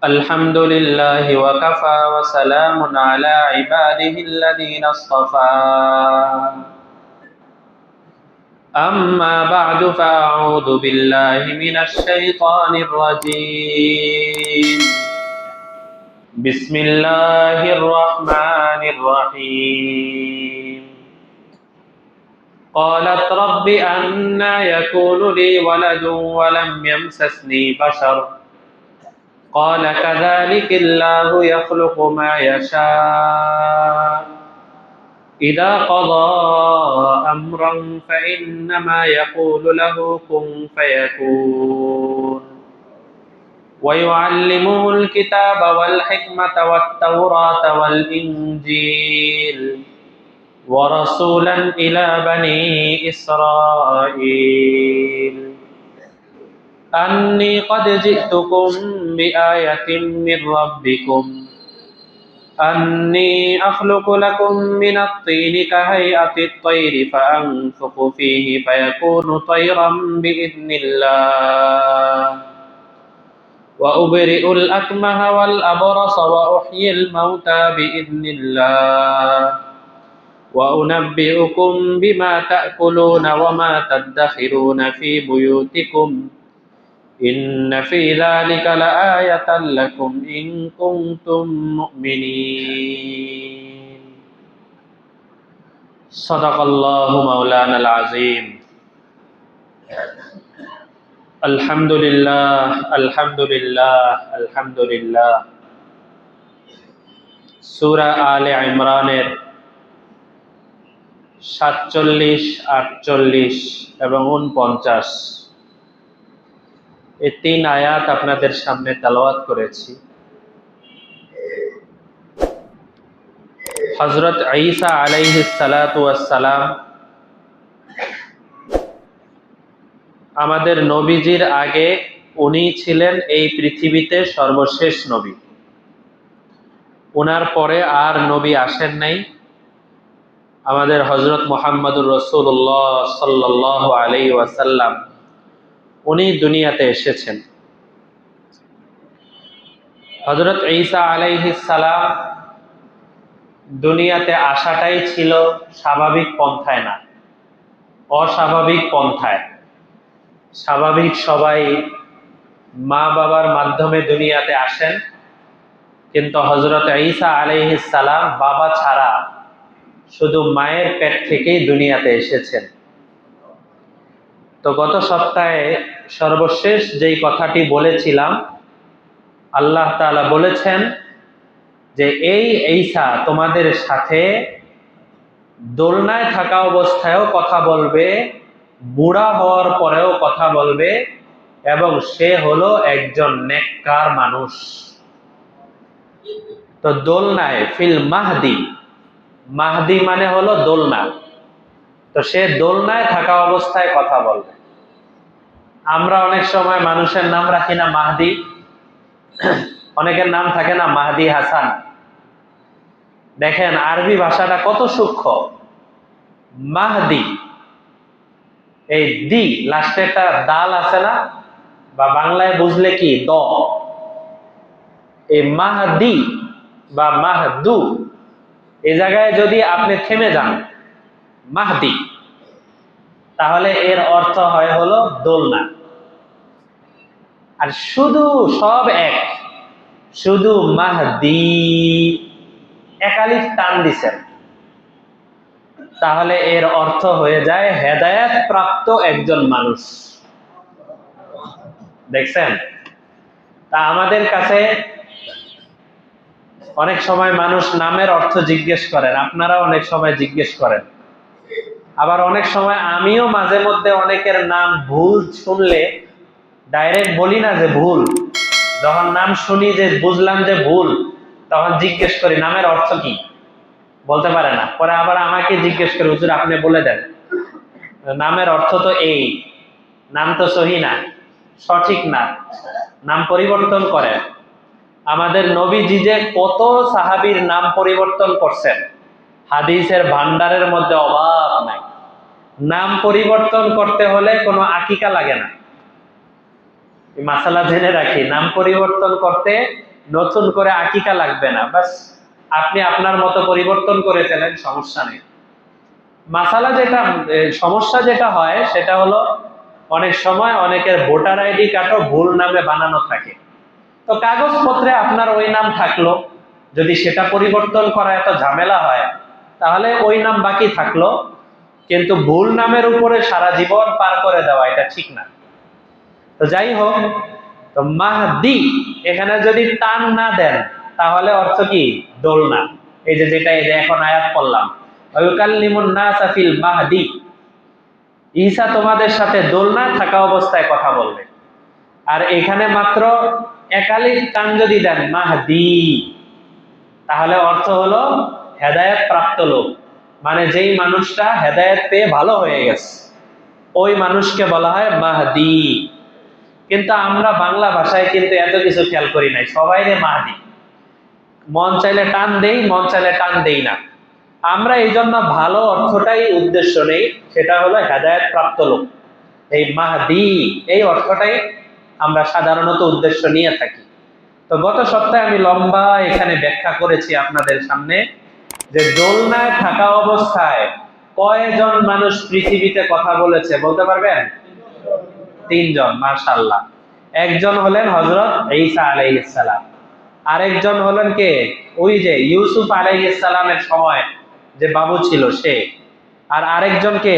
الحمد لله وكفى وسلام على عباده الذين اصطفى أما بعد فأعوذ بالله من الشيطان الرجيم بسم الله الرحمن الرحيم قالت رب أنى يكون لي ولد ولم يمسسني بشر قال كذلك الله يخلق ما يشاء إذا قضى أمرا فإنما يقول له كن فيكون ويعلمه الكتاب والحكمة والتوراة والإنجيل ورسولا إلى بني إسرائيل أني قد جئتكم بآية من ربكم أني أخلق لكم من الطين كهيئة الطير فأنفخ فيه فيكون طيرا بإذن الله وأبرئ الأكمه والأبرص وأحيي الموتى بإذن الله وأنبئكم بما تأكلون وما تدخرون في بيوتكم إن في ذلك لآية لكم إن كنتم مؤمنين صدق الله مولانا العظيم الحمد لله الحمد لله الحمد لله সূরা আলে ইমরানের 47, 48 এবং 49 এই 3 আয়াত আপনাদের সামনে তেলাওয়াত করেছি। হযরত ঈসা আলাইহিস সালাতু ওয়াস সালাম আমাদের নবীজির আগে উনি ছিলেন এই পৃথিবীতে সর্বশেষ নবী। ওনার পরে আর নবী আসেন নাই। আমাদের হযরত মুহাম্মদুর রাসূলুল্লাহ সাল্লাল্লাহু আলাইহি ওয়াসাল্লাম উনি দুনিয়াতে এসেছেন। হযরত ঈসা আলাইহিস সালাম দুনিয়াতে আসাটাই ছিল স্বাভাবিক পন্থায় না, অস্বাভাবিক পন্থায়। স্বাভাবিক সবাই মা বাবার মাধ্যমে দুনিয়াতে আসেন, কিন্তু হযরত ঈসা আলাইহিস সালাম বাবা ছাড়া শুধু মায়ের পেট থেকেই দুনিয়াতে এসেছেন। তো গত সপ্তাহে সর্বশেষ যেই কথাটি বলেছিলাম, আল্লাহ তাআলা বলেছেন যে এই ঈসা তোমাদের সাথে দোলনায় থাকা অবস্থায়ও কথা বলবে, বুড়া হওয়ার পরেও কথা বলবে, এবং সে হলো একজন নেককার মানুষ। তো দোলনায় ফিল মাহদি, মাহদি মানে হলো দোলনা, তো সে দোলনায় থাকা অবস্থায় কথা বলবে। আমরা অনেক সময় মানুষের নাম রাখি না মাহদি, অনেকের নাম থাকে না মাহদি হাসান। দেখেন আরবি ভাষাটা কত সূক্ষ্ম। মাহদি, এই দি লাস্টে একটা দাল আছে না, বা বাংলায় বুঝলে কি দ, এই মাহদি বা মাহদু, এই জায়গায় যদি আপনি থেমে যান মাহদি, তাহলে এর অর্থ হয় হলো দোলনা। আর শুধু সব এক, শুধু মাহদি একালিফ টান দিছেন, তাহলে এর অর্থ হয়ে যায় হেদায়েত প্রাপ্ত একজন মানুষ। দেখছেন? তা আমাদের কাছে অনেক সময় মানুষ নামের অর্থ জিজ্ঞেস করেন, আপনারা অনেক সময় জিজ্ঞেস করেন। আবার অনেক সময় আমিও মাঝে মধ্যে অনেকের নাম ভুল শুনলে ডাইরেক্ট বলি না যে ভুল, যখন নাম শুনি যে বুঝলাম যে ভুল, তখন জিজ্ঞেস করি নামের অর্থ কি, বলতে পারে না। পরে আবার আমাকে জিজ্ঞেস করে, হুজুর আপনি বলে দেন, নামের অর্থ তো এই, নাম তো সহি না, সঠিক না, নাম পরিবর্তন করে। আমাদের নবীজি যে কত সাহাবীর নাম পরিবর্তন করছেন, হাদিসের ভান্ডারের মধ্যে অভাব নাই। নাম পরিবর্তন করতে হলে কোনো আকিকা লাগে না। মাসালা জেনে রাখি, নাম পরিবর্তন করতে নতুন করে আকিকা লাগবে না, বাস আপনি আপনার মতো পরিবর্তন করে ফেলেন, সমস্যা নেই। মাসালা যেটা সমস্যা যেটা হয় সেটা হলো অনেক সময় অনেকের ভোটার আইডি কার্ডও ভুল নামে বানানো থাকে। তো কাগজপত্রে আপনার ওই নাম থাকলো, যদি সেটা পরিবর্তন করা এত ঝামেলা হয় তাহলে ওই নাম বাকি থাকলো, কিন্তু ভুল নামের উপরে সারা জীবন পার করে দেওয়া এটা ঠিক না। তো যাই হোক, তো মাহদি এখানে যদি টান না দেন তাহলে অর্থ কি? দোলনা। এই যে যেটা এই যে এখন আয়াত পড়লাম, ওয়ায়ুকাল্লিমুন নাসা ফিল মাহদি, ঈসা তোমাদের সাথে দোলনা থাকা অবস্থায় কথা বলবে। আর এখানে মাত্র একালিক টান যদি দেন মাহদি, তাহলে অর্থ হলো হেদায়েত প্রাপ্ত লোক, মানে যেই মানুষটা হেদায়েত পেয়ে ভালো হয়ে গেছে ওই মানুষকে বলা হয় মাহদি। কিন্তু আমরা বাংলা ভাষায় কিন্তু এত কিছু খেয়াল করি নাই, সবাই রে মাহদি, মন চাইলে টান দেই, মন চাইলে টান দেই না। আমরা এই জন্য ভালো অর্থটাই উদ্দেশ্য নেই, সেটা হলো হেদায়েত প্রাপ্ত লোক। এই মাহদি এই অর্থটাই আমরা সাধারণত উদ্দেশ্য নিয়ে থাকি। তো গত সপ্তাহে আমি লম্বা এখানে ব্যাখ্যা করেছি আপনাদের সামনে যে দোলনায় থাকা অবস্থায় কয়জন মানুষ পৃথিবীতে কথা বলেছে বলতে পারবেন? 3 জন, মাশাআল্লাহ। একজন হলেন হযরত ঈসা আলাইহিস সালাম, আরেকজন হলেন কে? ওই যে ইউসুফ আলাইহিস সালামের সময় যে বাবু ছিল সে। আর আরেকজন কে?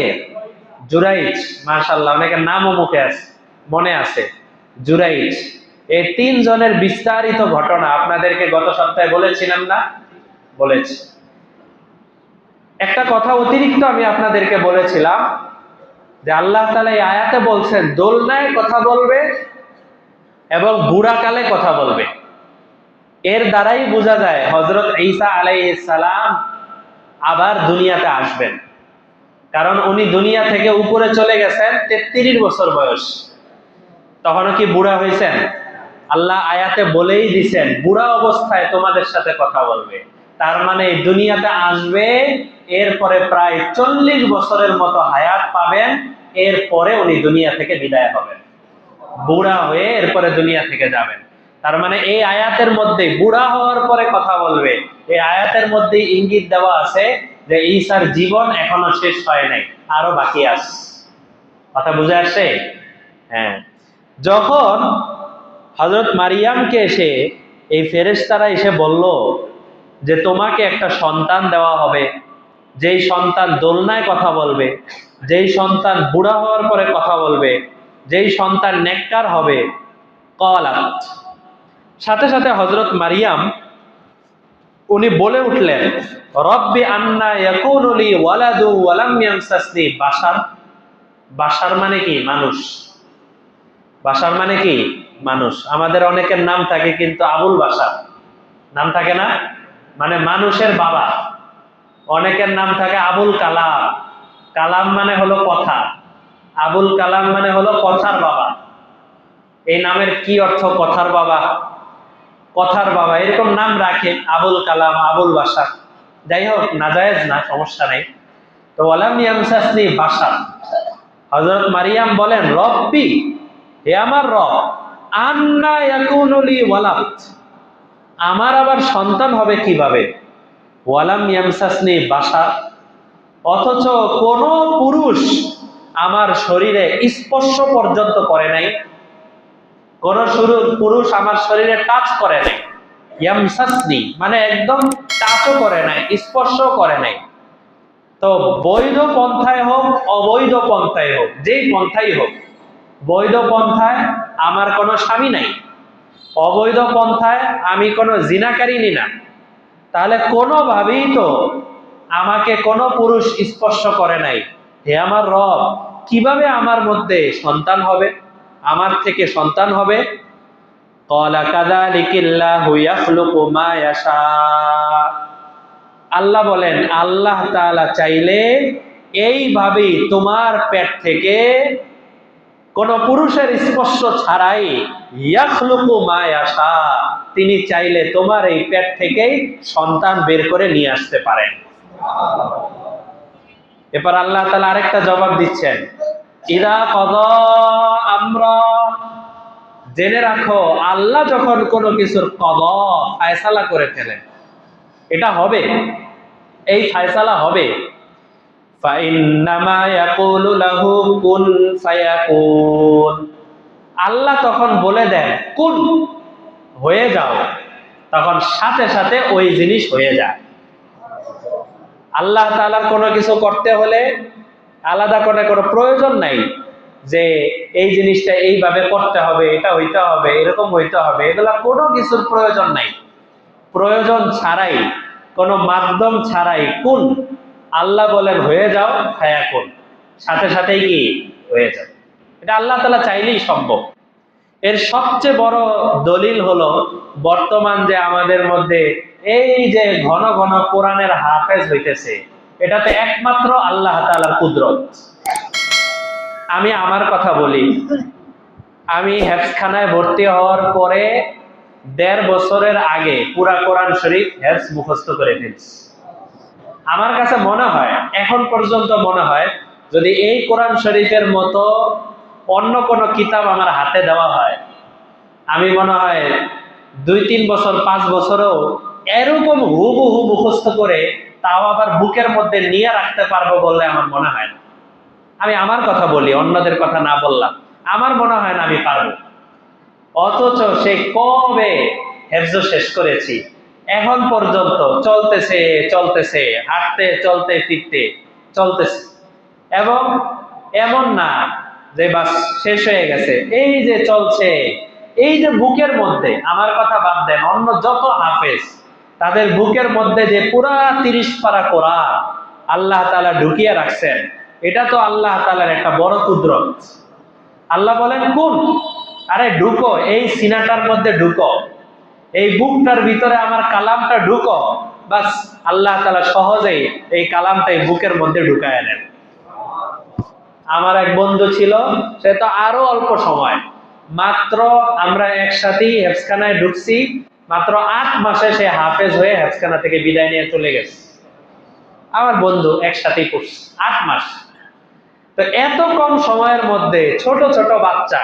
জুরাইজ, মাশাআল্লাহ, অনেকের নামও মুখে আছে, মনে আছে, জুরাইজ। এই 3 জনের বিস্তারিত ঘটনা আপনাদেরকে গত সপ্তাহে বলেছিলাম না? বলেছি। একটা কথা অতিরিক্ত আমি আপনাদেরকে বলেছিলাম যে আল্লাহ তাআলা এই আয়াতে বলছেন দোলনায় কথা বলবে এবং বুড়াকালে কথা বলবে। এর দ্বারাই বোঝা যায় হযরত ঈসা আলাইহিস সালাম আবার দুনিয়াতে আসবেন, কারণ উনি দুনিয়া থেকে উপরে চলে গেছেন 33 বছর বয়স। তখনও কি বুড়া হয়েছেন? আল্লাহ আয়াতে বলেই দিছেন বুড়া অবস্থায় তোমাদের সাথে কথা বলবে। তার মানে দুনিয়াতে আসবে, এরপরে প্রায় 40 বছরের মতো হায়াত পাবেন, এরপরে উনি দুনিয়া থেকে বিদায় হবেন, বুড়া হয়ে এরপরে দুনিয়া থেকে যাবেন। তার মানে এই আয়াতের মধ্যে বুড়া হওয়ার পরে কথা বলবে, এই আয়াতের মধ্যে ইঙ্গিত দেওয়া আছে যে ঈসার জীবন এখনো শেষ হয় নাই, আরো বাকি আছে। কথা বুঝে আসছে? হ্যাঁ। যখন হযরত মারিয়ামকে এসে এই ফেরেশতারা এসে বলল যে তোমাকে একটা সন্তান দেওয়া হবে, যেই সন্তান দোলনায় কথা বলবে, যেই সন্তান বুড়া হওয়ার পরে কথা বলবে, যেই সন্তান নেককার হবে, ক্বালাত, সাথে সাথে হযরত মারিয়াম উনি বলে উঠলেন রব্বি আন্না ইয়াকুনু লি ওয়ালাদু ওয়া লাম ইয়ামসাসনি বাশার। বাশার মানে কি? মানুষ। বাশার মানে কি? মানুষ। আমাদের অনেকের নাম থাকে কিন্তু আবুল বাশার নাম থাকে না, মানে মানুষের বাবা। অনেকের নাম থাকে আবুল কালাম, কালাম মানে হলো কথা, আবুল কালাম মানে হলো কথার বাবা। এই নামের কি অর্থ? কথার বাবা, কথার বাবা, এরকম নাম রাখে, আবুল কালাম, আবুল বাশার। যাই হোক, নাজায়েজ না, সমস্যা নেই। তো ওয়ালাম ইয়ামসাসনি বাশার, হযরত মারিয়াম বলেন রব্বি, হে আমার রব, আন্না ইয়াকুনু লি ওয়ালাদ, আমার আবার সন্তান হবে কিভাবে? ওয়ালাম ইয়ামসাসনি বাশার, অথচ কোন পুরুষ আমার শরীরে স্পর্শ পর্যন্ত করে নাই, কোন পুরুষ আমার শরীরে টাচ করে নাই। ইয়ামসাসনি মানে একদম টাচও করে নাই, স্পর্শ করে নাই। তো বৈধ পন্থায় হোক অবৈধ পন্থায় হোক, যেই পন্থাই হোক, বৈধ পন্থায় আমার কোনো স্বামী নাই, অবৈধ পন্থায় আমি কোনো জিনাকারিনী না, তাহলে কোনোভাবেই তো আমাকে কোনো পুরুষ স্পর্শ করে নাই। হে আমার রব, কিভাবে আমার মধ্যে সন্তান হবে, আমার থেকে সন্তান হবে? ক্বালা কাযালিকাল্লাহু ইয়াখলুকু মা ইয়াশা, আল্লাহ বলেন আল্লাহ তাআলা চাইলে এইভাবেই তোমার পেট থেকে কোন পুরুষের স্পর্শ ছাড়াই ইয়াখলুকু মা ইয়াশা, তিনি চাইলে তোমার এই পেট থেকেই সন্তান বের করে নিয়ে আসতে পারেন। এরপর আল্লাহ তাআলা আরেকটা জবাব দিচ্ছেন, ইযা ক্বাদা আমরা, জেনে রাখো আল্লাহ যখন কোনো কিছুর কদা ফায়সালা করে ফেলেন, এটা হবে, এই ফায়সালা হবে, ফাইন্নামা ইয়াকুলু লাহু কুন ফায়াকুন, আল্লাহ তখন বলে দেন কুন, হয়ে যাও, তখন সাথে সাথে ওই জিনিস হয়ে যায়। আল্লাহ তাআলার কোনো কিছু করতে হলে আলাদা করে কোনো প্রয়োজন নাই যে এই জিনিসটা এইভাবে করতে হবে, এটা হইতে হবে, এরকম হইতে হবে, এগুলা কোনো কিছুর প্রয়োজন নাই। প্রয়োজন ছাড়াই, কোনো মাধ্যম ছাড়াই কুন, আল্লাহ বলেন হয়ে যাও, ফায়াকুন, সাথে সাথেই কি হয়ে যাবে। এটা আল্লাহ তাআলা চাইলেই সম্ভব। এর সবচেয়ে বড় দলিল হলো বর্তমান যে আমাদের মধ্যে এই যে ঘন ঘন কোরআনের হাফেজ হইতেছে, এটাতে একমাত্র আল্লাহ তাআলার কুদরত। আমি আমার কথা বলি, আমি হেফজখানায় ভর্তি হওয়ার পরে ১.৫ বছরের আগে পুরা কোরআন শরীফ হেফজ মুখস্থ করে ফেলছি। আমার কাছে মনে হয়, এখন পর্যন্ত মনে হয়, যদি এই কোরআন শরীফের মতো অন্য কোনো কিতাব আমার হাতে দেওয়া হয়, আমি মনে হয় ২-৩ বছর ৫ বছরেও এরকম হুবহু মুখস্থ করে তাও আবার বুকের মধ্যে নিয়ে রাখতে পারবো বলে আমার মনে হয় না। আমি আমার কথা বলি, অন্যদের কথা না বললাম, আমার মনে হয় না আমি পারবো। অথচ সে কবে হেফজ শেষ করেছি, এখন পর্যন্ত চলতেছে চলতেছে, হাঁটতে চলতে ফিরতে চলতেছে। এবং এমন না যে বাস শেষ হয়ে গেছে, এই যে চলছে, এই যে বুকের মধ্যে, আমার কথা বাদ দেন, অন্য যত হাফেজ তাদের বুকের মধ্যে যে পুরা ৩০ পারা কোরআন আল্লাহ তাআলা ঢুকিয়ে রাখছেন, এটা তো আল্লাহ তাআলার একটা বড় কুদরত। আল্লাহ বলেন কোন, আরে ঢুকো, এই সিনাটার মধ্যে ঢুকো, এই বুকটার ভিতরে আমার কালামটা ঢুকো, বাস আল্লাহ তাআলা সহজেই এই কালামটা এই বুকের মধ্যে ঢুকায় নেন। আমার এক বন্ধু ছিল, সে তো আরো অল্প সময়, মাত্র আমরা একসাথেই হেফজখানায় ঢুকছি, মাত্র ৮ মাসে সে হাফেজ হয়ে হেফজখানা থেকে বিদায় নিয়ে চলে গেছে। আমার বন্ধু একসাথেই পড়ছে ৮ মাস। তো এত কম সময়ের মধ্যে ছোট ছোট বাচ্চা,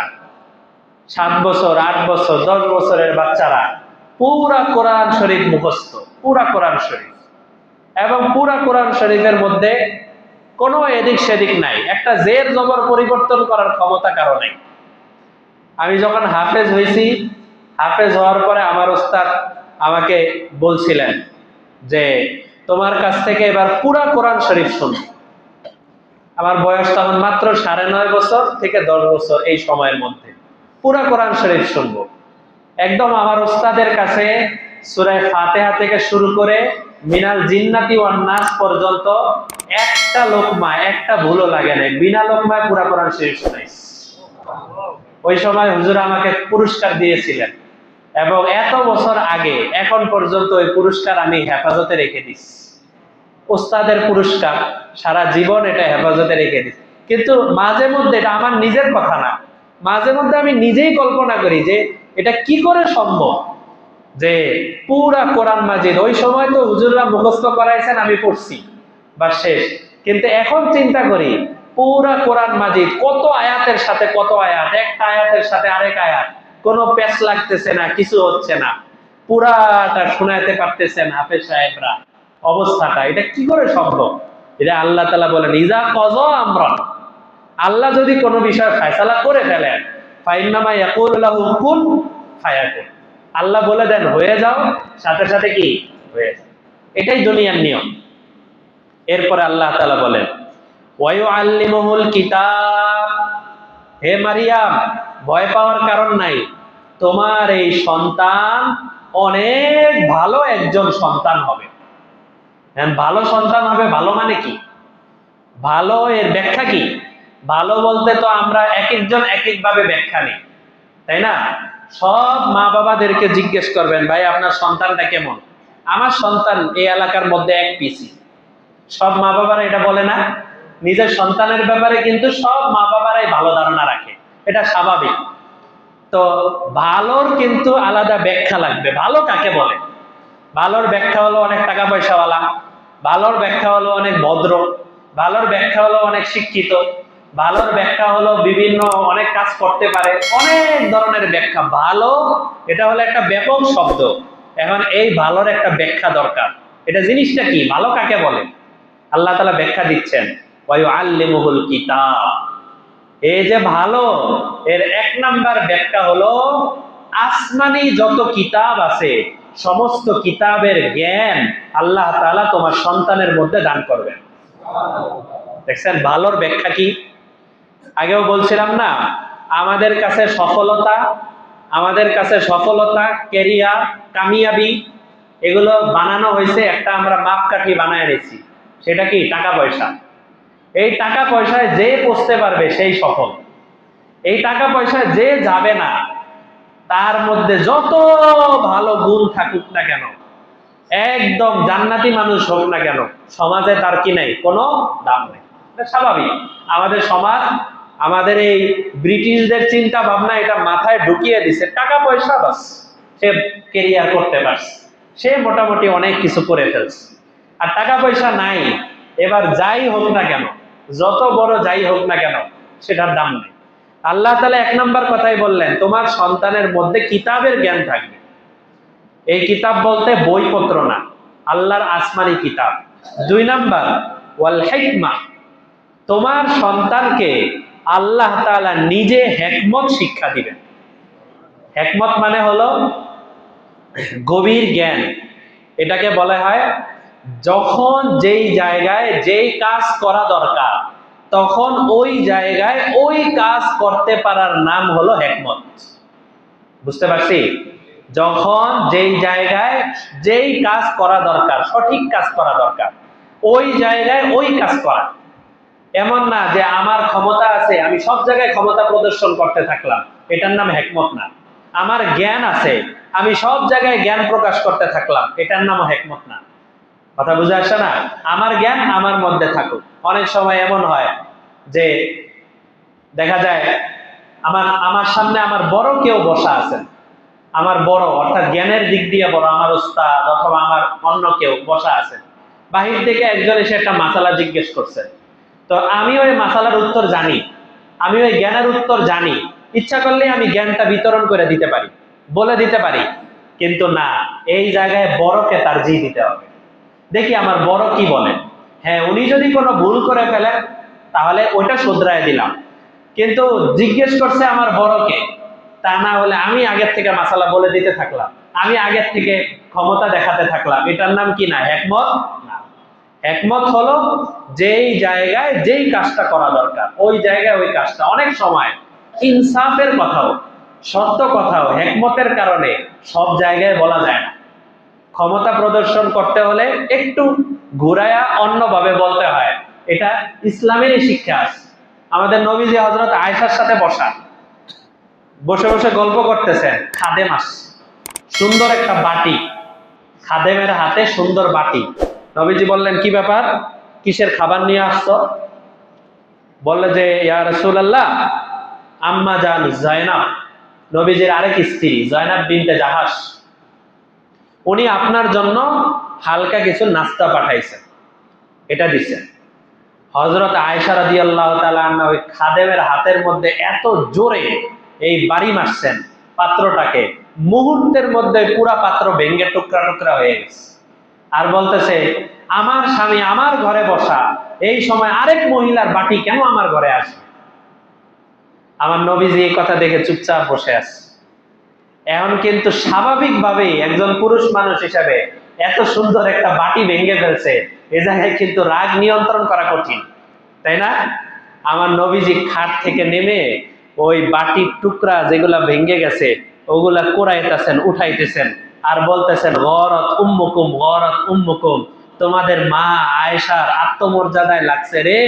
৭ বছর ৮ বছর ১০ বছরের বাচ্চারা পুরা কোরআন শরীফ মুখস্থ, পুরা কোরআন শরীফ, এবং পুরা কোরআন শরীফের মধ্যে কোনো এদিক সেদিক নাই, একটা জের জবর পরিবর্তন করার ক্ষমতা কারো নাই। আমি যখন হাফেজ হয়েছি, হাফেজ হওয়ার পরে আমার ওস্তাদ আমাকে বলছিলেন যে তোমার কাছ থেকে এবার পুরা কোরআন শরীফ শুনব। আমার বয়স তখন মাত্র ৯.৫ বছর থেকে ১০ বছর, এই সময়ের মধ্যে পুরা কোরআন শরীফ শুনবো। একদম আমার ওস্তাদের কাছে সূরা ফাতিহা থেকে শুরু করে মিনাল জিন্নাতি ওয়ান নাস পর্যন্ত একটা লোকমা, একটা ভুলও লাগে না, বিনা লোকমায় পুরা কোরআন শরীফ শোনাইছে। ওই সময় হুজুর আমাকে পুরস্কার দিয়েছিলেন, এবং এত বছর আগে এখন পর্যন্ত ওই পুরস্কার আমি হেফাজতে রেখে দিচ্ছি। ওস্তাদের পুরস্কার, সারা জীবন এটা হেফাজতে রেখে দিচ্ছি। কিন্তু মাঝে মধ্যে, এটা আমার নিজের কথা না, মাঝে মধ্যে আমি নিজেই কল্পনা করি যে এটা কি করে সম্ভব যে পুরা কোরআন মাজিদ, ওই সময় তো হুজুররা মুখস্থ করাইছেন, আমি পড়ছি বা শেষ, কিন্তু এখন চিন্তা করি পুরা কোরআন মাজিদ কত আয়াতের সাথে কত আয়াত, একটা আয়াতের সাথে আরেক আয়াত, কোনো পেচ লাগতেছে না, কিছু হচ্ছে না, পুরাটা শোনাইতে পারতেছেন হাফেজ সাহেবরা। অবস্থাটা এটা কি করে সম্ভব? এটা আল্লাহ তাআলা বলেন ইজা কযা আমরান, আল্লাহ যদি কোনো বিষয় ফয়সালা করে ফেলেন, ফাইন্নামা ইয়াকুলু লাহু কুন ফায়াকুন, আল্লাহ বলে দেন হয়ে যাও, সাথে সাথে কি হয়ে যায়। এটাই দুনিয়ার নিয়ম। এরপরে আল্লাহ তাআলা বলেন ওয়ায়ুআল্লিমুহুল কিতাব, হে মারিয়াম ভয় পাওয়ার কারণ নাই, তোমার এই সন্তান অনেক ভালো একজন সন্তান হবে। ভালো সন্তান হবে, ভালো মানে কি? ভালো এর ব্যাখ্যা কি? ভালো বলতে তো আমরা এক একজন এক এক ভাবে ব্যাখ্যা নিই, তাই না? সব মা বাবাদেরকে জিজ্ঞেস করবেন ভাই আপনার সন্তানটা কেমন? আমার সন্তান এই এলাকার মধ্যে এক পিসি। সব মা বাবারা এটা বলে না? নিজের সন্তানের ব্যাপারে কিন্তু সব মা বাবারাই ভালো ধারণা রাখে, এটা স্বাভাবিক। তো ভালোর কিন্তু আলাদা ব্যাখ্যা লাগবে। ভালো কাকে বলে? ভালোর ব্যাখ্যা হলো অনেক টাকা পয়সাওয়ালা, ভালোর ব্যাখ্যা হলো অনেক ভদ্র, ভালোর ব্যাখ্যা হলো অনেক শিক্ষিত, ভালোর ব্যাখ্যা হলো বিভিন্ন অনেক কাজ করতে পারে, অনেক ধরনের ব্যাখ্যা। ভালো এটা হলো একটা ব্যাপক শব্দ। এখন এই ভালোর একটা ব্যাখ্যা দরকার। এটা জিনিসটা কি, ভালো কাকে বলে? আল্লাহ তাআলা ব্যাখ্যা দিচ্ছেন, ওয়া ইউআল্লিমুহুল কিতাব। এই যে ভালো, এর এক নাম্বার ব্যাখ্যা হলো আসমানি যত কিতাব আছে সমস্ত কিতাবের জ্ঞান আল্লাহ তাআলা তোমার সন্তানের মধ্যে দান করবেন। দেখছেন ভালোর ব্যাখ্যা কি? আগেও বলছিলাম না, আমাদের কাছে সফলতা, ক্যারিয়ার, কামিয়াবি, এগুলো বানানো হয়েছে একটা আমরা মাপকাঠি বানায় নিয়েছি। সেটা কি? টাকা পয়সা। এই টাকা পয়সায় যে পৌঁছতে পারবে সেই সফল। এই টাকা পয়সায় যে যাবে না, তার মধ্যে যত ভালো গুণ থাকুক না কেন, একদম জান্নাতি মানুষ হোক না কেন, সমাজে তার কি নাই, কোনো দাম নেই। এটা স্বাভাবিক। আমাদের সমাজ, আমাদের এই ব্রিটিশদের চিন্তা ভাবনা এটা মাথায় ঢুকিয়ে দিছে, টাকা পয়সা বাস, সে কেরিয়ার করতে পারছে, সে মোটামুটি অনেক কিছু করে ফেলছে। আর টাকা পয়সা নাই, এবার যাই হোক না কেন, যত বড় যাই হোক না কেন, সেটার দাম নেই। আল্লাহ তাআলা এক নাম্বার কথাই বললেন, তোমার সন্তানের মধ্যে কিতাবের জ্ঞান থাকবে। এই কিতাব বলতে বইপত্র না, আল্লাহর আসমানি কিতাব। 2 নাম্বার, ওয়াল হিকমা, তোমার সন্তানকে আল্লাহ তাআলা নিজে হিকমত শিক্ষা দিবেন। হিকমত মানে হলো গভীর জ্ঞান। এটাকে বলা হয় যখন যেই জায়গায় যেই কাজ করা দরকার, তখন ওই জায়গায় ওই কাজ করতে পারার নাম হলো হিকমত। বুঝতে পারছি? যখন যেই জায়গায় যেই কাজ করা দরকার, সঠিক কাজ করা দরকার, ওই জায়গায় ওই কাজ করা। এমন না যে আমার ক্ষমতা আছে, আমি সব জায়গায় ক্ষমতা প্রদর্শন করতে থাকলাম, এটার নাম হিকমত না। আমার জ্ঞান আছে, আমি সব জায়গায় জ্ঞান প্রকাশ করতে থাকলাম, এটার নাম হিকমত না। কথা বুঝে আসছে না? আমার জ্ঞান আমার মধ্যে থাকুক। অনেক সময় এমন হয় যে দেখা যায় আমার সামনে আমার বড় কেউ বসা আছেন, আমার বড় অর্থাৎ জ্ঞানের দিক দিয়ে বড়, আমার উস্তাদ অথবা আমার অন্য কেউ বসা আছেন। বাহির থেকে একজন এসে একটা মাসালা জিজ্ঞেস করছে, তো আমি ওই মাসালার উত্তর জানি, আমি ওই জ্ঞানের উত্তর জানি, ইচ্ছা করলে আমি জ্ঞানটা বিতরণ করে দিতে পারি, বলে দিতে পারি। কিন্তু না, এই জায়গায় বড়কে তারজিহ দিতে হবে। দেখি আমার বড় কি বলে। হ্যাঁ, উনি যদি কোনো ভুল করে ফেলেন তাহলে ওইটা শুধরায় দিলাম, কিন্তু জিজ্ঞেস করছে আমার বড়কে, তা না হলে আমি আগের থেকে মাসালা বলে দিতে থাকলাম, আমি আগের থেকে ক্ষমতা দেখাতে থাকলাম, এটার নাম কি না? হিকমত না। হিকমত হলো যেই জায়গায় যেই কাজটা করা দরকার, ওই জায়গায় ওই কাজটা। অনেক সময় ইনসাফের কথাও, সত্য কথাও হিকমতের কারণে সব জায়গায় বলা যায় না। ক্ষমতা প্রদর্শন করতে হলে একটু ঘুরায়া অন্যভাবে বলতে হয়। এটা ইসলামেরই শিক্ষা আছে। আমাদের নবীজি হযরত আয়েশার সাথে বসে বসে গল্প করতেছেন, খাদেম আসছে, সুন্দর একটা বাটি, খাদেমের হাতে সুন্দর বাটি। নবীজি বললেন, কি ব্যাপার, কিসের খাবার নিয়ে আসছো? বললে যে, ইয়া রাসূলুল্লাহ, আম্মা জান যায়নাব, নবীজির আরেক স্ত্রী যায়নাব বিনতে জাহাশ, উনি আপনার জন্য হালকা কিছু নাস্তা পাঠাইছেন, এটা দিচ্ছেন। হযরত আয়েশা রাদিয়াল্লাহু তাআলা আনহা ওই খাদেমের হাতের মধ্যে এত জোরে এই বাড়ি মারছেন পাত্রটাকে, মুহূর্তের মধ্যে পুরা পাত্র ভেঙে টুকরা টুকরা হয়ে গেছে। আর বলতেছে, আমার স্বামী আমার ঘরে বসা, এই সময় আরেক মহিলার বাটি কেন আমার ঘরে আসে? আমার নবীজি এই কথা দেখে চুপচাপ বসে আছে। এখন কিন্তু স্বাভাবিকভাবেই একজন পুরুষ মানুষ হিসাবে এত সুন্দর একটা বাটি ভেঙে ফেলছে, এ জায়গায় কিন্তু রাগ নিয়ন্ত্রণ করা কঠিন, তাই না? আমার নবীজি খাট থেকে নেমে ওই বাটির টুকরা যেগুলা ভেঙে গেছে ওগুলা কুড়াইতেছেন, উঠাইতেছেন, আর বলতেছেন, গরত উম্মুকুম, গরত উম্মুকুম, তোমাদের মা আয়েশার আত্মমর্যাদায় লাগছে রে,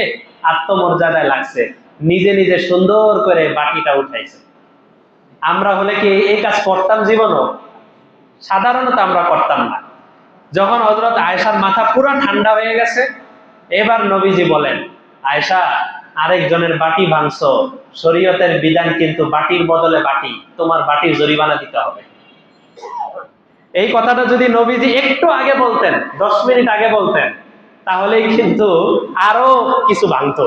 আত্মমর্যাদায় লাগছে। নিজে নিজে সুন্দর করে বাটিটা উঠাইছে। আমরা হলে কি এই কাজ করতাম জীবনও? সাধারণত আমরা করতাম না। যখন হযরত আয়েশার মাথা পুরো ঠান্ডা হয়ে গেছে, এবার নবীজি বলেন, আয়েশা, আরেকজনের বাটি ভাঙছো, শরীয়তের বিধান কিন্তু বাটির বদলে বাটি, তোমার বাটির জরিমানা দিতে হবে। এই কথাটা যদি নবীজি একটু আগে বলতেন, 10 মিনিট আগে বলতেন, তাহলেই কিন্তু আরো কিছু ভাঙতো।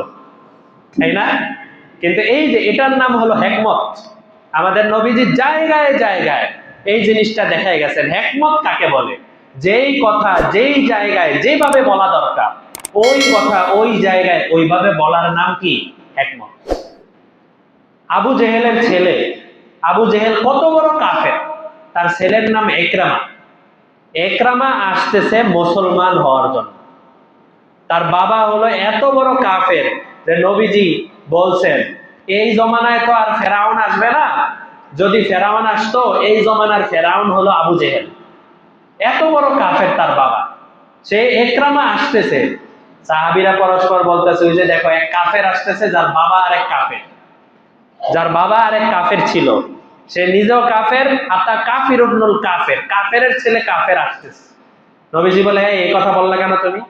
তাই না? কিন্তু এই যে এটার নাম হলো হেকমত। আমাদের নবীজি জায়গায় জায়গায় এই জিনিসটা দেখাই গেছেন, হেকমত কাকে বলে। যেই কথা যেই জায়গায় যেভাবে বলা দরকার, ওই কথা ওই জায়গায় ওইভাবে বলার নাম কি? হেকমত। আবু জেহেলের ছেলে, আবু জেহেল কত বড় কাফের, তার ছেলের নাম একরামা। একরামা আসতেছে মুসলমান হওয়ার জন্য। তার বাবা হলো এত বড় কাফের যে নবীজি বলছেন, এই জমানায় তো আর ফেরাউন আসবে না, যদি ফেরাউন আসতো এই জমানার ফেরাউন হলো আবু জেহেল। এত বড় কাফের তার বাবা। সে একরামা আসতেছে, সাহাবীরা পরস্পর বলতেছে, ওই যে দেখো এক কাফের আসতেছে, যার বাবা আরেক কাফের, যার বাবা আরেক কাফের ছিল, সে নিজেও কাফের, আর তার কাফির উবনুল কাফের, কাফের ছেলে কাফের আসতেছে। নবীজি বলে, এই কথা বললা কেন তুমি?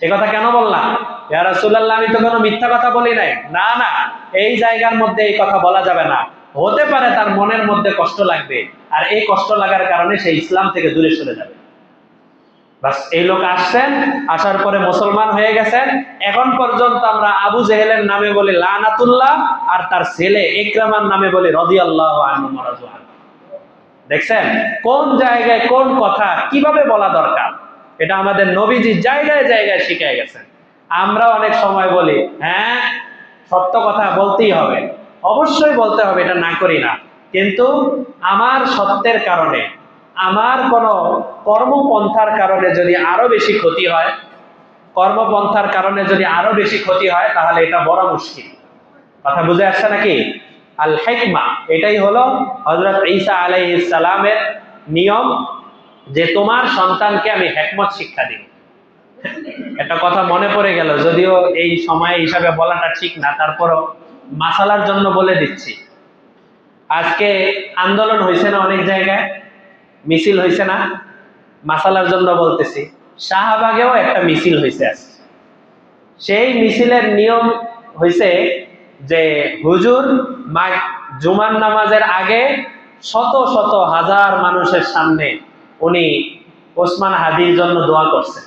এ কথা কেন বললাম? ইয়া রাসূলুল্লাহ, আমি তো কোনো মিথ্যা কথা বলি নাই। না না, এই জায়গার মধ্যে এই কথা বলা যাবে না। হতে পারে তার মনের মধ্যে কষ্ট লাগবে, আর এই কষ্ট লাগার কারণে সে ইসলাম থেকে দূরে সরে যাবে। বাস, এই লোক আসছেন, আসার পরে মুসলমান হয়ে গেছেন। এখন পর্যন্ত আমরা আবু জেহেলের নামে বলি লানাতুল্লাহ, আর তার ছেলে ইকরামার নামে বলি রাদিয়াল্লাহু আনহু ওয়া রাযু আনহু। দেখছেন কোন জায়গায় কোন কথা কিভাবে বলা দরকার, এটা আমাদের নবীজি জায়গায় জায়গায় শিখিয়ে গেছেন। আমরা অনেক সময় বলি, হ্যাঁ সত্য কথা বলতেই হবে, অবশ্যই বলতে হবে, এটা না করি না, কিন্তু আমার সত্যের কারণে, আমার কোন কর্মপন্থার কারণে যদি আরো বেশি ক্ষতি হয়, কর্মপন্থার কারণে যদি আরো বেশি ক্ষতি হয়, তাহলে এটা বড় মুশকিল। কথা বুঝে আসছে নাকি? আল হিকমা, এটাই হলো হযরত ঈসা আলাইহিস সালামের নিয়ম, যে তোমার সন্তানকে আমি হিকমত শিক্ষা দিব। একটা কথা মনে পড়ে গেল, যদিও এই সময় হিসাবে বলাটা ঠিক না, তারপরও মাসালার জন্য বলে দিচ্ছি। আজকে আন্দোলন হয়েছে না অনেক জায়গায়, মিছিল হয়েছে না? মাসালার জন্য বলতেছি, শাহবাগেও একটা মিছিল হয়েছে আজকে। সেই মিছিলের নিয়ম হয়েছে যে হুজুর জুমার নামাজের আগে শত শত হাজার মানুষের সামনে উনি ওসমান হাদির জন্য দোয়া করছেন,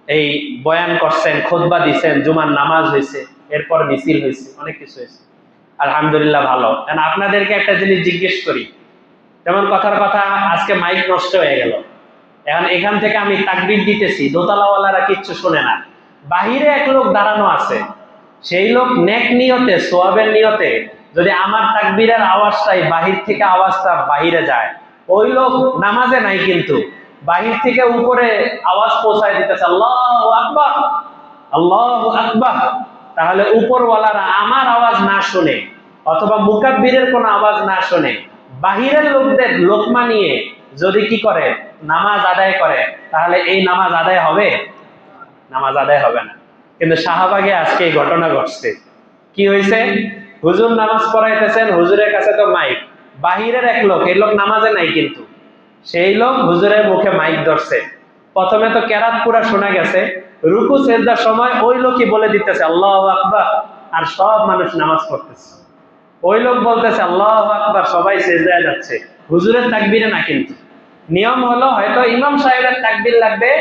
এই বয়ান করছেন, খুতবা দিচ্ছেন, জুমার নামাজ হয়েছে, এরপর মিছিল হয়েছে, অনেক কিছু হয়েছে। আলহামদুলিল্লাহ, ভালো। কারণ আপনাদেরকে একটা জিনিস জিজ্ঞেস করি, যেমন কথার কথা, আজকে মাইক নষ্ট হয়ে গেল, এখন এখান থেকে আমি তাকবীর দিতেছি, দোতলাওয়ালারা কিচ্ছু শোনে না, বাহিরে এক লোক দাঁড়ানো আছে, সেই লোক নেক নিয়তে, সোয়াবের নিয়তে যদি আমার তাকবীরের আওয়াজটাই বাহির থেকে আওয়াজটা বাহিরে যায়, ওই লোক নামাজে নাই, কিন্তু বাহির থেকে উপরে আওয়াজ পৌঁছায় দিতেছে আল্লাহু আকবার, আল্লাহু আকবার। তাহলে উপরওয়ালারা আমার আওয়াজ না শুনে, অথবা মুকাব্বিরের কোনো আওয়াজ না শুনে, বাহিরের লোকদের লোকমা নিয়ে যদি কি করে, নামাজ আদায় করে, তাহলে এই নামাজ আদায় হবে? নামাজ আদায় হবে না। কিন্তু শাহবাগে আজকে এই ঘটনা ঘটছে। কি হয়েছে? হুজুর নামাজ পড়াইতেছেন, হুজুরের কাছে তো মাইক, বাহিরের এক লোক, এই লোক নামাজে নাই, কিন্তু সেই লোক হুজুরের মুখে মাইক ধরছে। প্রথমে তো কেরাত পুরা শোনা গেছে, রুকু সেজদার সময় ওই লোকই বলে দিতেছে আল্লাহু আকবার, আর সব মানুষ নামাজ পড়তেছে। ওই লোক বলতেছে আল্লাহু আকবার, সবাই সেজদায় যাচ্ছে, হুজুরের তাকবীরে না। কিন্তু নিয়ম হলো, হয়তো ইমাম সাহেবের তাকবীর লাগবে,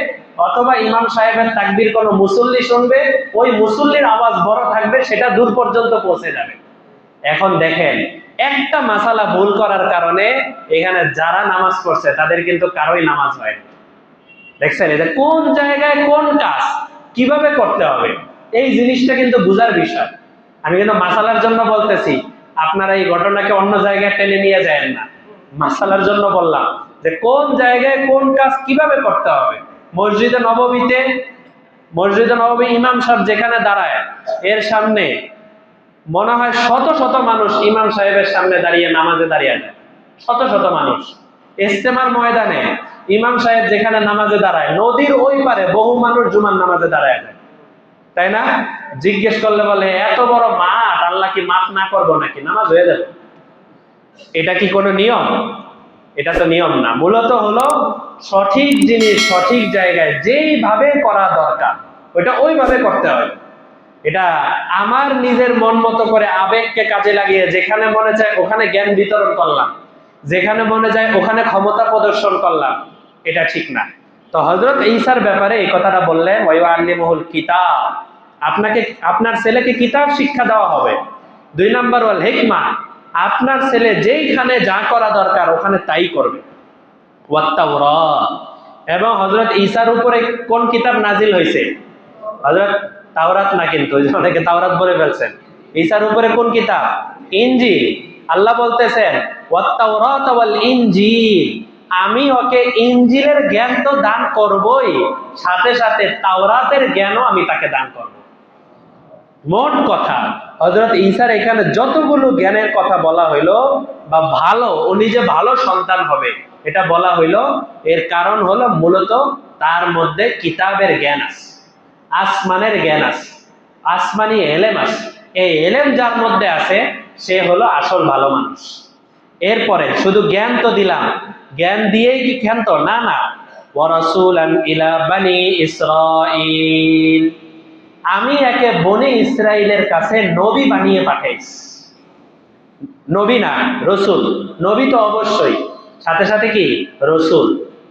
অথবা ইমাম সাহেবের তাকবীর কোনো মুসল্লি শুনবে, ওই মুসল্লির আওয়াজ বড় থাকবে, সেটা দূর পর্যন্ত পৌঁছে যাবে। এখন দেখেন, একটা মাসালা ভুল করার কারণে এখানে যারা নামাজ পড়ছে তাদের কিন্তু কারোই নামাজ হয় না। দেখছেন এটা কোন জায়গায় কোন কাজ কিভাবে করতে হবে, এই জিনিসটা কিন্তু বুঝার বিষয়। আমি কিন্তু মাসালার জন্য বলতেছি, আপনারা এই ঘটনাকে অন্য জায়গায় টেনে নিয়ে যায় না, মাসালার জন্য বললাম যে কোন জায়গায় কোন কাজ কিভাবে করতে হবে। মসজিদে নববীতে, মসজিদে নববী ইমাম সাহেব যেখানে দাঁড়ায়, এর সামনে মনে হয় শত শত মানুষ ইমাম সাহেবের সামনে দাঁড়িয়ে নামাজে দাঁড়িয়ে যায়, শত শত মানুষ। ইজতেমার ময়দানে ইমাম সাহেব যেখানে নামাজে দাঁড়ায়, নদীর ওই পারে বহু মানুষ জুমার নামাজে দাঁড়ায় যায়, তাই না? জিজ্ঞেস করলে বলে, এত বড় মাঠ, আল্লাহ কি মাফ না করবো নাকি, নামাজ হয়ে যাবে। এটা কি কোনো নিয়ম? এটা তো নিয়ম না। মূলত হলো সঠিক জিনিস সঠিক জায়গায় যেইভাবে করা দরকার, ওইটা ওইভাবে করতে হবে। এটা আমার নিজের মন মতো করে আবেগকে কাজে লাগিয়ে যেখানে মনে চায় ওখানে জ্ঞান বিতরণ করলাম, যেখানে মনে যায় ওখানে ক্ষমতা প্রদর্শন করলাম, এটা ঠিক না। তো হযরত ঈসার ব্যাপারে এই কথাটা বললেন, ওয়া ইউআল্লিমুহুল কিতাব, আপনাকে, আপনার ছেলেকে কিতাব শিক্ষা দেওয়া হবে। 2 নাম্বার ওয়াল হিকমা, আপনার ছেলে যেইখানে যা করা দরকার ওখানে তাই করবে। ওয়াত তাওরাত, এবং হযরত ঈসার উপরে কোন কিতাব নাজিল হয়েছে? হযরত তাওরাত না, কিন্তু অনেকে তাওরাত বলে ফেলছেন। ঈসার উপরে কোন কিতাব? ইনজিল। আল্লাহ বলতেছেন ওয়াত তাওরাত ওয়াল ইনজিল, আমি ওকে ইনজিলের জ্ঞান তো দান করবই, সাথে সাথে তাওরাতের জ্ঞানও আমি তাকে দান করব। মোট কথা হযরত ঈসার এখানে যতগুলো জ্ঞানের কথা বলা হইলো, বা ভালো, ও নিজে ভালো সন্তান হবে এটা বলা হইলো, এর কারণ হলো মূলত তার মধ্যে কিতাবের জ্ঞান আছে, আসমানের জ্ঞান আছে, আসমানি এলেম আছে। এই এলেম যার মধ্যে আছে সে হলো আসল ভালো মানুষ। এরপরে শুধু জ্ঞান তো দিলাম, জ্ঞান দিয়েই কি ক্ষান্ত না, না। ওয়া রাসূলান ইলা বানি ইসরাঈল, আমি একে বনি ইসরাইলের কাছে নবী বানিয়ে পাঠাইছি। নবী না, রসুল। নবী তো অবশ্যই, সাথে সাথে কি রসুল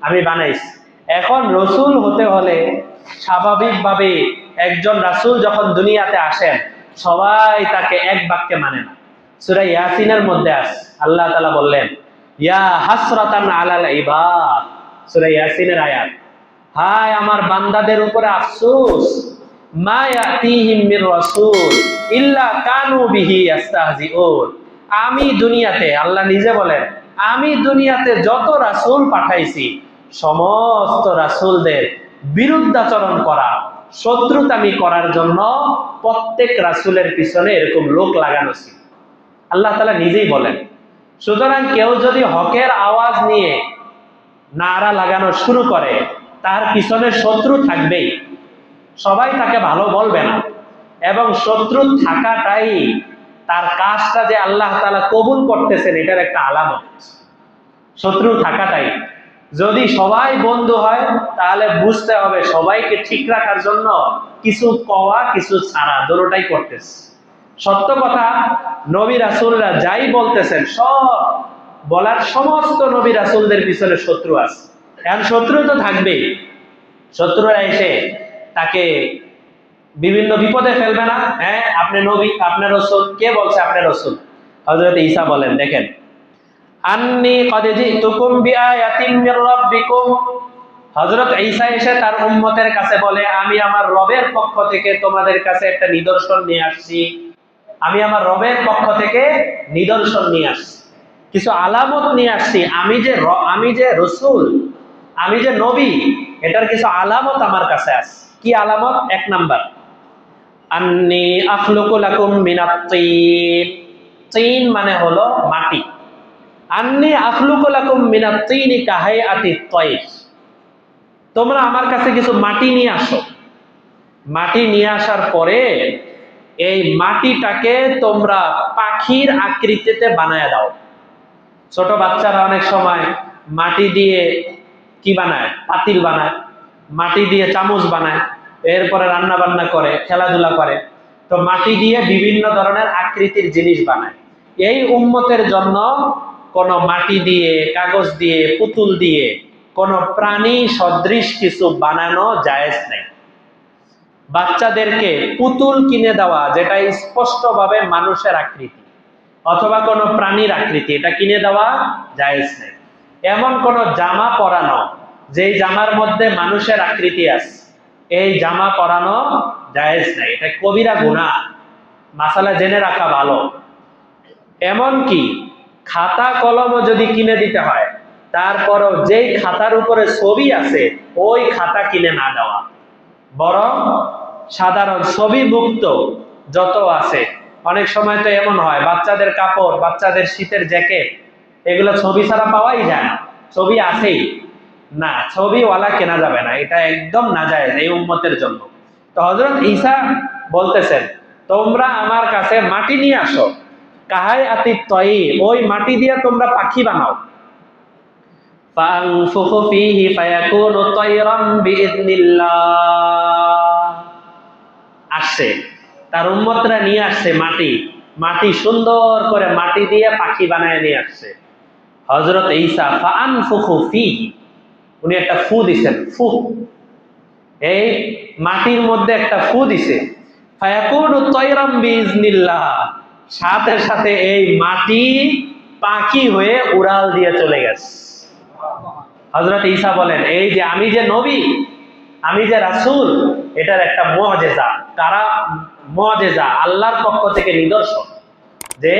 আমি বানাইছি। এখন রসুল হতে হলে স্বাভাবিকভাবে একজন রাসূল যখন দুনিয়াতে আসেন সবাই তাকে এক বাক্যে মানে না। সূরা ইয়াসিনের মধ্যে আছে, আল্লাহ তাআলা বললেন ইয়া হাসরাতান আলাল ইবাদ, সূরা ইয়াসিনের আয়াত, হায় আমার বান্দাদের উপরে আফসোস, মা ইয়াতিহিম মির রাসূল ইল্লা কানু বিহি ইস্তাহজিউন। আমি দুনিয়াতে, আল্লাহ নিজে বলেন, আমি দুনিয়াতে যত রাসূল পাঠাইছি সমস্ত রাসূলদের বিরুদ্ধাচরণ করা, শত্রুতামি করার জন্য প্রত্যেক রাসূলের পিছনে এরকম লোক লাগানো ছিল। আল্লাহ তাআলা নিজেই বলেন। সুতরাং কেউ যদি হকের আওয়াজ নিয়ে নারা লাগানো শুরু করে তার পিছনে শত্রু থাকবেই, সবাই তাকে ভালো বলবে না, এবং শত্রু থাকাটাই তার কাজটা যে আল্লাহ তাআলা কবুল করতেছেন এটার একটা আলামত। শত্রু থাকাটাই, যদি সবাই বন্ধু হয় তাহলে বুঝতে হবে সবাইকে ঠিক রাখার জন্য কিছু কওয়া কিছু ছাড়া দুটোটাই করতেছে। সত্য কথা, নবী রাসূলরা যাই বলতেছেন সব বলার, সমস্ত নবী রাসূলদের পিছনে শত্রু আছে। এখন শত্রু তো থাকবেই, শত্রুরা এসে তাকে বিভিন্ন বিপদে ফেলবে না। হ্যাঁ আপনি নবী, আপনার রাসূল, কে বলছে আপনি রাসূল? হযরত ঈসা বলেন, দেখেন, আন্নী ক্বাদ জিতুকুম বিআয়াতিম মির রাব্বিকুম, হযরত ঈসা এসে তার উম্মতের কাছে বলে আমি আমার রবের পক্ষ থেকে তোমাদের কাছে একটা নিদর্শন নিয়ে আসছি। আমি আমার রবের পক্ষ থেকে নিদর্শন নিয়ে আসছি, কিছু আলামত নিয়ে আসছি। আমি যে রাসূল, আমি যে নবী, এটার কিছু আলামত আমার কাছে আছে। কি আলামত? 1 নাম্বার, আন্নী আখলুকু লাকুম মিনাত তিন, তিন মানে হলো মাটি। আন্নী আখলুকু লাকুম মিনাত তিনি কাহাইআতিত তায়র, তোমরা আমার কাছে কিছু মাটি নিয়ে আসো। মাটি নিয়ে আসার পরে এই মাটিটাকে তোমরা পাখির আকৃতিতে বানায় দাও। ছোট বাচ্চারা অনেক সময় মাটি দিয়ে কি বানায়? পাতিল বানায়, মাটি দিয়ে চামচ বানায়, এরপরে রান্না বান্না করে, খেলাধুলা করে। তো মাটি দিয়ে বিভিন্ন ধরনের আকৃতির জিনিস বানায়। এই উম্মতের জন্য কোন মাটি দিয়ে, কাগজ দিয়ে, পুতুল দিয়ে কোন প্রাণী সদৃশ কিছু বানানো জায়েজ নেই। বাচ্চাদেরকে পুতুল কিনে দেওয়া যেটা স্পষ্টভাবে মানুষের আকৃতি অথবা কোনো প্রাণীর আকৃতি, এটা কিনে দেওয়া জায়েজ নেই। এমন কোন জামা পরানো যেই জামার মধ্যে মানুষের আকৃতি আছে, এই জামা পরানো জায়েজ নাই, এটা কবিরা গুনাহ। মাসালা জেনে রাখা ভালো। এমনকি খাতা কলমও যদি কিনে দিতে হয় তারপরও যেই খাতার উপরে ছবি আছে ওই খাতা কিনে না দেওয়া, বরং সাধারণ ছবি মুক্ত যত আছে। অনেক সময় তো এমন হয় বাচ্চাদের কাপড়, বাচ্চাদের শীতের জ্যাকেট, এগুলো ছবি ছাড়া পাওয়াই যায় না, ছবি আছেই না, ছবিওয়ালা কেনা যাবে না, এটা একদম নাজায়েজ এই উম্মতের জন্য। তো হযরত ঈসা বলতেছেন তোমরা আমার কাছে মাটি নিয়ে আসো, কাহাইআতিত তায়র, ওই মাটি দিয়ে তোমরা পাখি বানাও। ফানফুখু ফীহি ফায়াকুনু তায়রাম বিইذনিল্লাহ। আসছে তার উম্মতরা নিয়ে আসছে মাটি, মাটি সুন্দর করে মাটি দিয়ে পাখি বানায় নিয়ে আসছে। হযরত ঈসা ফানফুখু ফীহি, উনি একটা ফু দিছেন, ফু, এই মাটির মধ্যে একটা ফু দিছে। ফায়াকুনু তায়রাম বিইজনিল্লাহ, সাথে সাথে এই মাটি পাখি হয়ে উড়াল দিয়ে চলে গেছে। হযরত ঈসা বলেন, এই যে আমি যে নবী, আমি যে রাসূল, এটার একটা মুআজিজা। কারা মুআজিজা? আল্লাহর পক্ষ থেকে নিদর্শন। যে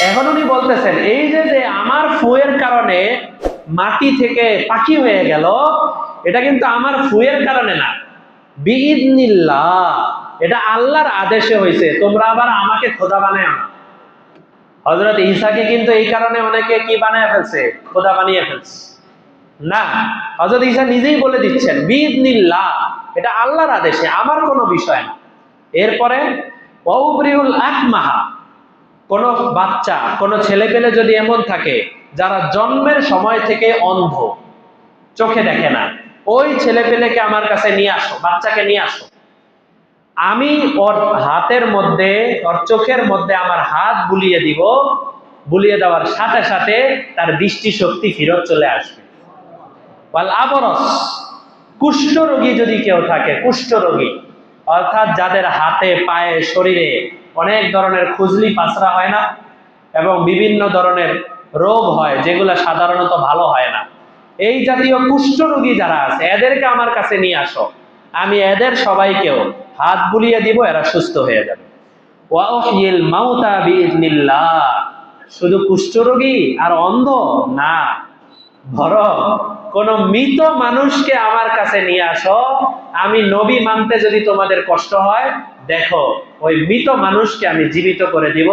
এখন উনি বলতেছেন, এই যে যে আমার ফুয়ের কারণে মাটি থেকে পাখি হয়ে গেল, এটা কিন্তু আমার ফুয়ের কারণে না, বিইজনিল্লাহ, এটা আল্লাহর আদেশে হয়েছে। তোমরা আবার আমাকে খোদা বানায় না। হযরত ঈসাকে কিন্তু এই কারণে অনেকে কি বানায় ফেলছে? খোদা বানিয়ে ফেলছে। না, হযরত ঈসা নিজেই বলে দিচ্ছেন বিইজনিল্লাহ, এটা আল্লাহর আদেশে, আমার কোনো বিষয় না। এরপরে ওয়াউবরিউল আকমাহা, কোন বাচ্চা, কোন ছেলে পেলে যদি এমন থাকে যারা জন্মের সময় থেকে অন্ধ, চোখে দেখে না, ওই ছেলে পেলেকে আমার কাছে নিয়ে আসো, বাচ্চাকে নিয়ে আসো, আমি ওর হাতের মধ্যে, ওর চোখের মধ্যে আমার হাত বুলিয়ে দিব, বুলিয়ে দেওয়ার সাথে সাথে তার দৃষ্টি শক্তি ফেরত চলে আসবে। ওয়াল আবরস, কুষ্ঠ রোগী যদি কেউ থাকে, কুষ্ঠ রোগী অর্থাৎ যাদের হাতে পায়ে শরীরে অনেক ধরনের খুজলি পাঁচরা হয় না, এবং বিভিন্ন ধরনের রোগ হয় যেগুলো সাধারণত ভালো হয় না, এই জাতীয় কুষ্ঠ রোগী যারা আছে এদেরকে আমার কাছে নিয়ে আসো, আমি এদের সবাইকেও হাত বুলিয়ে দিব, এরা সুস্থ হয়ে যাবে। ওয়া উহয়িল মাউতা বিইজনিল্লাহ, শুধু কুষ্ঠ রোগী আর অন্ধ না, বরং কোন মৃত মানুষকে আমার কাছে নিয়ে আসো, আমি নবী মানতে যদি তোমাদের কষ্ট হয়, দেখো ওই মৃত মানুষকে আমি জীবিত করে দিব।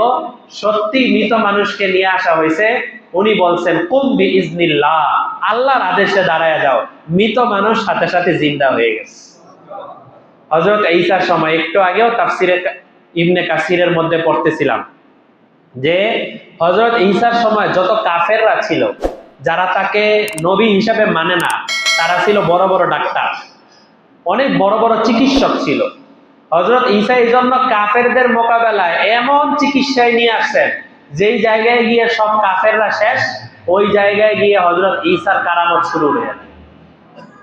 সত্যি মৃত মানুষকে নিয়ে আসা হয়েছে, উনি বলছেন কুম বিইজনিল্লাহ, আল্লাহর আদেশে দাঁড়ায় যাও, মৃত মানুষ সাথে সাথে জিন্দা হয়ে গেছে। হযরত ঈসার সময়, একটু আগেও তাফসিরে ইবনে কাসিরের মধ্যে পড়তেছিলাম যে হযরত ঈসার সময় যত কাফেররা ছিল, যারা তাকে নবী হিসাবে মানে না, তারা ছিল বড় বড় ডাক্তার, অনেক বড় বড় চিকিৎসক ছিল। হযরত ঈসা এই জন্য কাফেরদের মোকাবেলায় এমন চিকিৎসায় নিয়ে আসছেন, যেই জায়গায় গিয়ে সব কাফেররা শেষ, ওই জায়গায় গিয়ে হযরত ঈসার কারামত শুরু হয়ে যায়।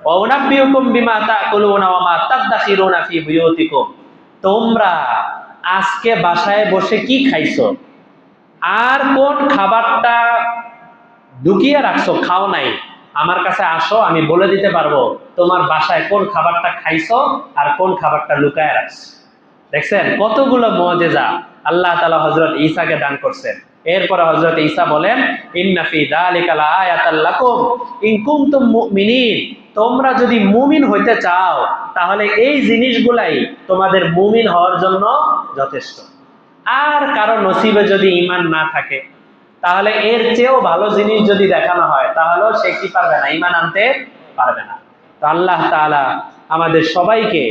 ওয়াউনাব্বিউকুম বিমা তাকুলুনা ওয়া মা তাদাখিরুনা ফি বুয়ুতিকুম, তোমরা আজকে বাসায় বসে কি খাইছো, আর কোন খাবারটা ঢুকিয়ে রাখছো, খাও নাই, আমার কাছে আসো, আমি বলে দিতে পারবো তোমার বাসায় কোন খাবারটা খাইছো আর কোন খাবারটা লুকায় রাখছো। দেখছেন কতগুলো মুআজিজা আল্লাহ তাআলা হযরত ঈসাকে দান করছেন। এরপরে হযরত ঈসা বলেন, ইন্না ফি যালিকা লাআয়াতাল লাকুম ইন কুনতুম মুমিনিন, তোমরা যদি মুমিন হইতে চাও তাহলে এই জিনিসগুলাই তোমাদের মুমিন হওয়ার জন্য যথেষ্ট। আর কারো নসিবে যদি ঈমান না থাকে, তাহলে এর চেয়েও ভালো জিনিস যদি দেখানো হয়, তাহলেও সে কি পারবে না, ঈমান আনতে পারবে না। তো আল্লাহ তাআলা আমাদের সবাইকে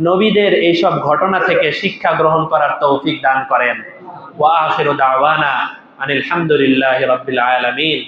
নবীদের এইসব ঘটনা থেকে শিক্ষা গ্রহণ করার তৌফিক দান করেন। ওয়া আখিরু দাওয়ানা আনিল হামদুলিল্লাহি রাব্বিল আলামিন।